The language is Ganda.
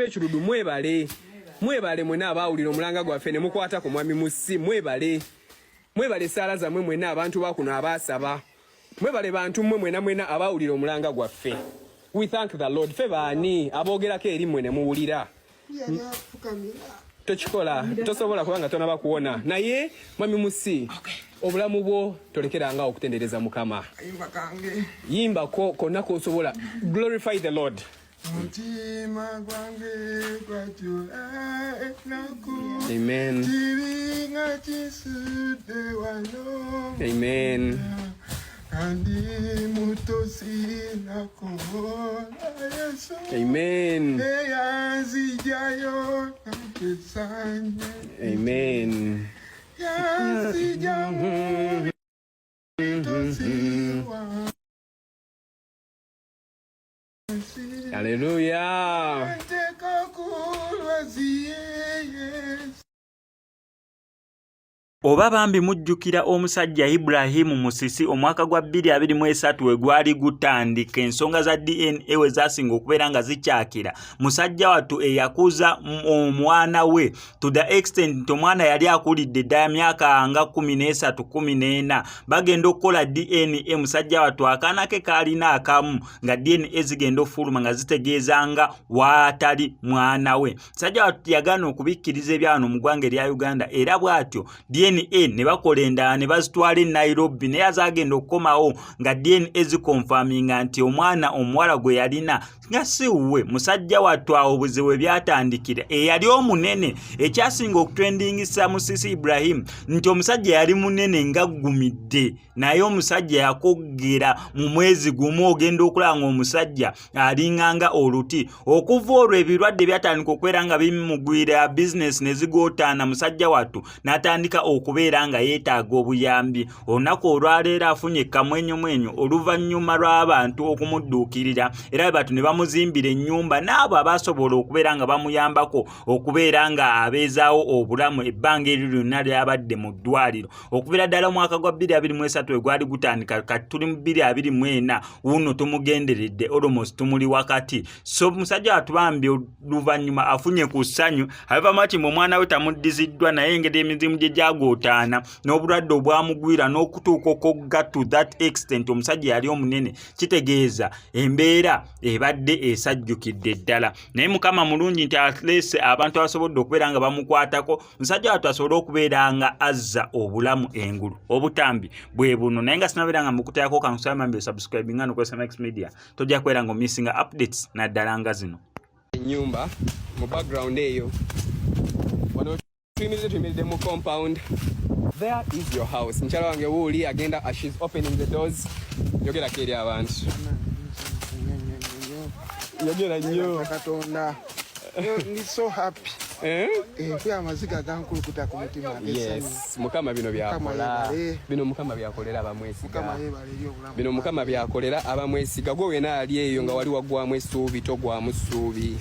abekirudu mwebale mwena abawulira omulanga gwaffe ne mukwata ku mwami Musi mwebale saala zammwe mwena abantu bakuno abasaba mwebale bantu mwena abawulira omulanga gwaffe. We thank the Lord. Fe baani aboogerako eri mmwe ne muwulira tokikola tosobola kubanga tonaba kuwona naye mwami Musi obulamu bwo tolekeranga okutendereza Mukama. Yimba konna kosobola. Glorify the Lord. Amen. Amen. Amen. Amen. Hallelujah. Oba bambi mujjukira omusajja Ibrahim Musisi omwaka gwa 2023 we gwali gutandika ensonga za DNA we zasinga okubeera nga zikyakira. Musajja wattu eyakuza omwana we to the extent omwana yali akulidde ddala myaka nga 13 14 bagenda okukola DNA musajja wattu akaana ke kalina akamu nga DNA zigenda ofuluma nga zitegeeza nga waatali mwana we. Musajja wattu yagaana okubikkiriza ebyano mu ggwanga erya Uganda era bw'atyo DNA ne bakola endala ne bazitwala e Nairobi naye azagenda okukomawo nga DNA zikonfaminga nti omwana omuwala gwe yalina nga si wuwe. Musajja wattu awo buzibu byatandikira eyali omunene ekyasinga okutrendingisa Musisi Ibrahim nti omusajja yali munene nga gumidde naye omusajja yakogera mu mwezi gumu ogenda okulaba nga omusajja alinganga oluti. Okuva olwo ebirwadde byatandika okubeera nga bimugwira business ne zigootaana musajja wattu n'atandika okubeera nga yeetaaga obuyambi. Olunaku olwaleero afunye kamwenyo oluvannyuma lw'abantu okumudduukirira era batu ne bamuzimbira ennyumba n'abo abasobola okubeera nga bamuyambako okubeera nga abeezaawo obulamu ebbanga eryo lyonna lyabadde mu ddwaliro. Okubeera ddala omwaka gwa 2023 we gwali gutandika kati tuli mu 2024 wuno tumugenderedde almost tumuli wakati. So musajja wattu bambi oluvannyuma afunye ku ssanyu abavamati mu omwana we tamuddiziddwa naye engeri emizimu gye gyagootaana n'obulwadde obwamugwira n'okutuuka okogga to that extent omusajja yali omunene kitegeeza embeera ebadde esajjukidde ddala. Naye Mukama mulungi nti at least abantu abasobodde okubeera nga bamukwatako musajja wattu asobole okubeera nga azza obulamu engulu. Obutambi bwe buno naye nga sinabeera nga mukutayako kankusaba mambe subscribe nga nokwesa Max Media tojja kubeera nga omissinga updates naddala nga zino. Ennyumba mu background eyo wano tuyimiridde mu compound. There is your house. Mukyala wange wuuli agenda as she's opening the doors. Yogerako eri abantu. Yogera nnyo. Katonda. Ni so happy. Kuya amaziga gankulukuta ku mutima. Yes. Mukama bino byakola. Bino Mukama byakolera abamwesiga. Bino Mukama byakolera abamwesiga. Gwe wena ali eyo nga wali waggwamu essuubi togwamu ssuubi.